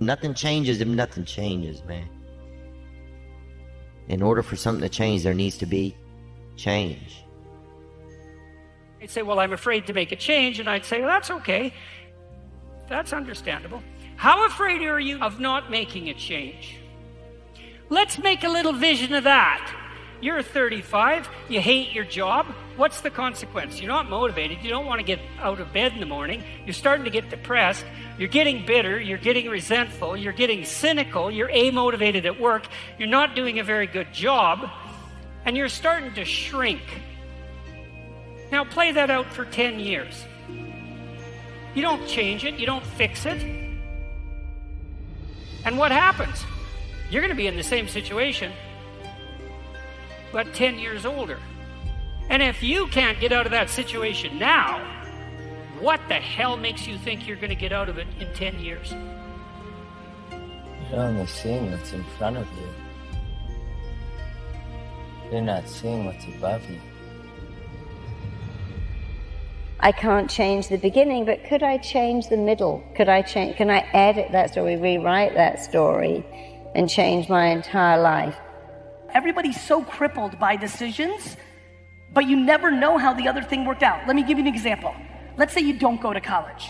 Nothing changes if nothing changes, man. In order for something to change, there needs to be change. They'd say, well, I'm afraid to make a change. And I'd say, well, that's okay. That's understandable. How afraid are you of not making a change? Let's make a little vision of that. You're 35, you hate your job. What's the consequence? You're not motivated. You don't want to get out of bed in the morning. You're starting to get depressed. You're getting bitter. You're getting resentful. You're getting cynical. You're amotivated at work. You're not doing a very good job. And you're starting to shrink. Now play that out for 10 years. You don't change it. You don't fix it. And what happens? You're going to be in the same situation, but 10 years older. And if you can't get out of that situation now, what the hell makes you think you're going to get out of it in 10 years? You're only seeing what's in front of you. You're not seeing what's above you. I can't change the beginning, but could I change the middle? Can I edit that story, rewrite that story, and change my entire life? Everybody's so crippled by decisions, but you never know how the other thing worked out. Let me give you an example. Let's say you don't go to college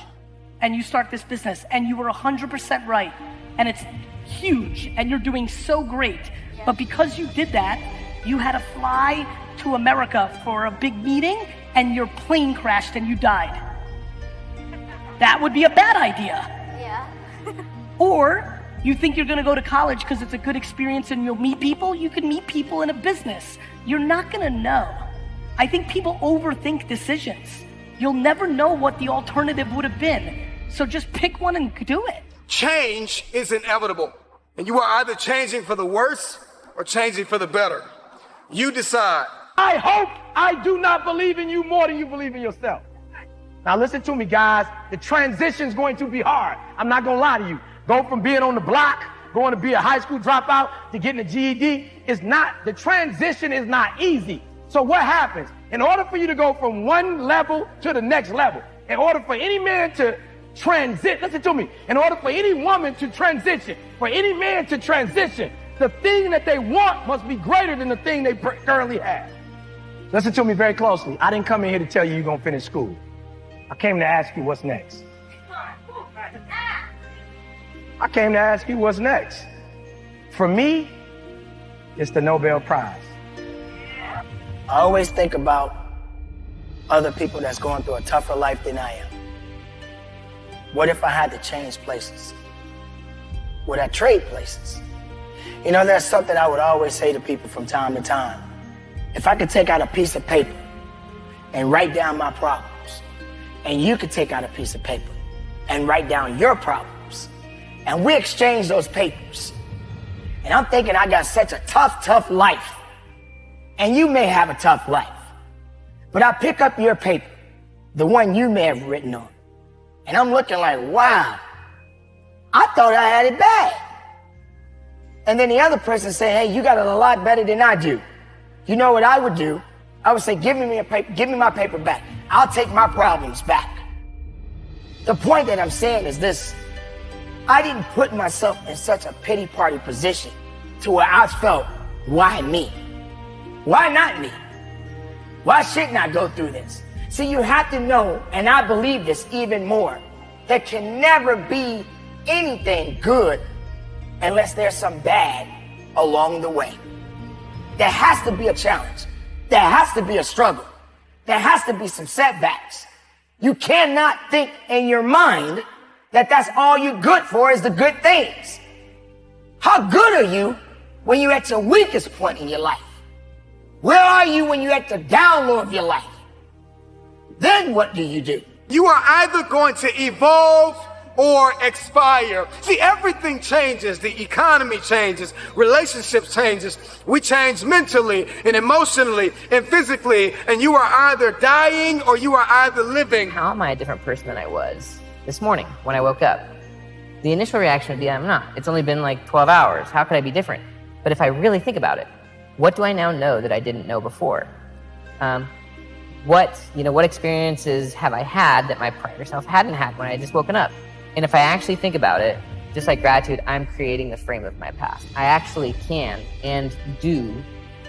and you start this business and you were 100% right and it's huge and you're doing so great. But because you did that, you had to fly to America for a big meeting and your plane crashed and you died. That would be a bad idea. Yeah. Or you think you're gonna go to college because it's a good experience and you'll meet people. You can meet people in a business. You're not gonna know. I think people overthink decisions. You'll never know what the alternative would have been. So just pick one and do it. Change is inevitable. And you are either changing for the worse or changing for the better. You decide. I hope I do not believe in you more than you believe in yourself. Now listen to me, guys. The transition's going to be hard. I'm not gonna lie to you. Go from being on the block, going to be a high school dropout, to getting a GED, the transition is not easy. So what happens? In order for you to go from one level to the next level, in order for any man to transit, listen to me, in order for any woman to transition, for any man to transition, the thing that they want must be greater than the thing they currently have. Listen to me very closely. I didn't come in here to tell you you're gonna finish school. I came to ask you what's next. I came to ask you what's next. For me, it's the Nobel Prize. I always think about other people that's going through a tougher life than I am. What if I had to change places? Would I trade places? You know, there's something I would always say to people from time to time. If I could take out a piece of paper and write down my problems, and you could take out a piece of paper and write down your problems, and we exchange those papers, and I'm thinking I got such a tough life, and you may have a tough life, but I pick up your paper, the one you may have written on, and I'm looking like, wow, I thought I had it bad. And then the other person say, hey, you got it a lot better than I do. You know what I would do? I would say, give me my paper back. I'll take my problems back. The point that I'm saying is this: I didn't put myself in such a pity party position to where I felt, why me? Why not me? Why shouldn't I go through this? See, you have to know, and I believe this even more, there can never be anything good unless there's some bad along the way. There has to be a challenge. There has to be a struggle. There has to be some setbacks. You cannot think in your mind that that's all you're good for is the good things. How good are you when you're at your weakest point in your life? Where are you when you're at the down low of your life? Then what do? You are either going to evolve or expire. See, everything changes. The economy changes, relationships changes. We change mentally and emotionally and physically, and you are either dying or you are either living. How am I a different person than I was this morning when I woke up? The initial reaction would be, I'm not. It's only been like 12 hours. How could I be different? But if I really think about it, what do I now know that I didn't know before? What experiences have I had that my prior self hadn't had when I had just woken up? And if I actually think about it, Just like gratitude, I'm creating the frame of my past. I actually can and do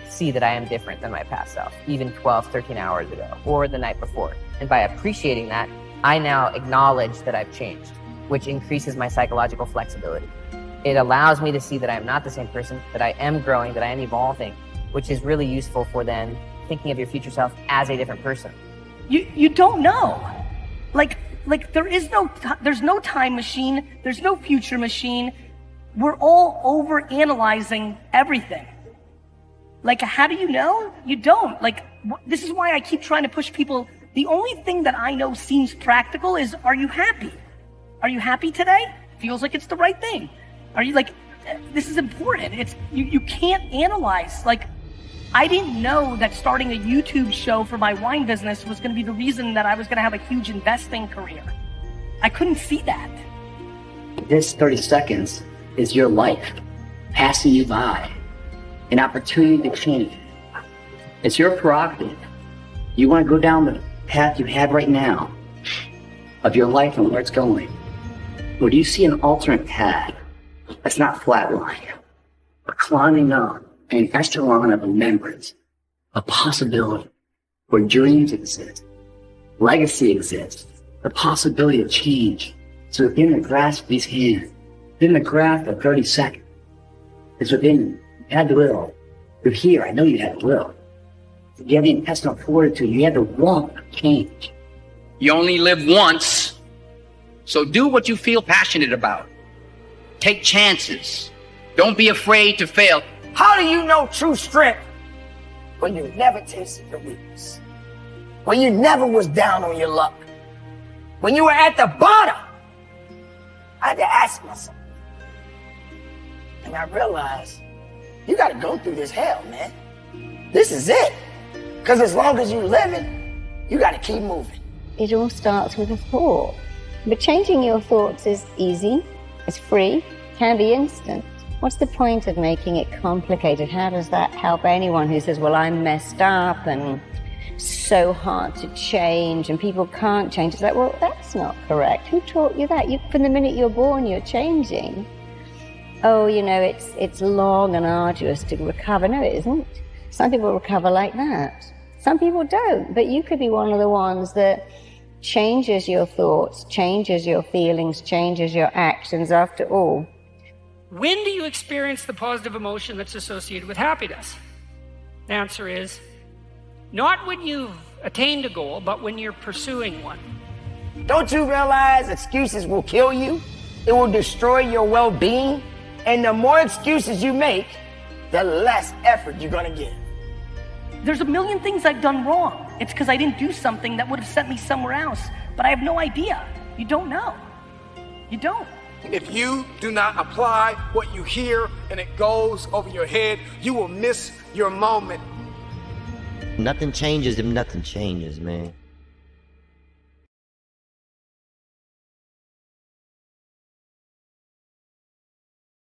see that I am different than my past self, even 12, 13 hours ago, or the night before. And by appreciating that, I now acknowledge that I've changed, which increases my psychological flexibility. It allows me to see that I am not the same person, that I am growing, that I am evolving, which is really useful for then thinking of your future self as a different person. You don't know. Like there's no time machine, there's no future machine. We're all over analyzing everything. Like, how do you know? You don't. Like, this is why I keep trying to push people. The only thing that I know seems practical is, are you happy? Are you happy today? Feels like it's the right thing. Are you like, this is important. It's, you can't analyze. Like, I didn't know that starting a YouTube show for my wine business was going to be the reason that I was going to have a huge investing career. I couldn't see that. This 30 seconds is your life passing you by, an opportunity to change. It's your prerogative. You want to go down the path you have right now of your life and where it's going. Or do you see an alternate path that's not flatline, but climbing up an echelon of remembrance, a possibility where dreams exist, legacy exists, the possibility of change. So within the grasp of these hands, within the grasp of 30 seconds, it's within you. You had the will. You're here. I know you had the will. You have the intestinal fortitude. You have the want of change. You only live once, so do what you feel passionate about. Take chances. Don't be afraid to fail. How do you know true strength when you never tasted your weakness? When you never was down on your luck? When you were at the bottom? I had to ask myself. And I realized, you gotta go through this hell, man. This is it. Because as long as you're living, you gotta keep moving. It all starts with a thought. But changing your thoughts is easy, it's free, can be instant. What's the point of making it complicated? How does that help anyone who says, well, I'm messed up and so hard to change and people can't change? It's like, well, that's not correct. Who taught you that? From the minute you're born, you're changing. Oh, you know, it's long and arduous to recover. No, it isn't. Some people recover like that. Some people don't, but you could be one of the ones that changes your thoughts, changes your feelings, changes your actions after all. When do you experience the positive emotion that's associated with happiness? The answer is, not when you've attained a goal, but when you're pursuing one. Don't you realize excuses will kill you? It will destroy your well-being. And the more excuses you make, the less effort you're gonna give. There's a million things I've done wrong. It's because I didn't do something that would have sent me somewhere else. But I have no idea. You don't know. You don't. If you do not apply what you hear and it goes over your head, you will miss your moment. Nothing changes if nothing changes, man.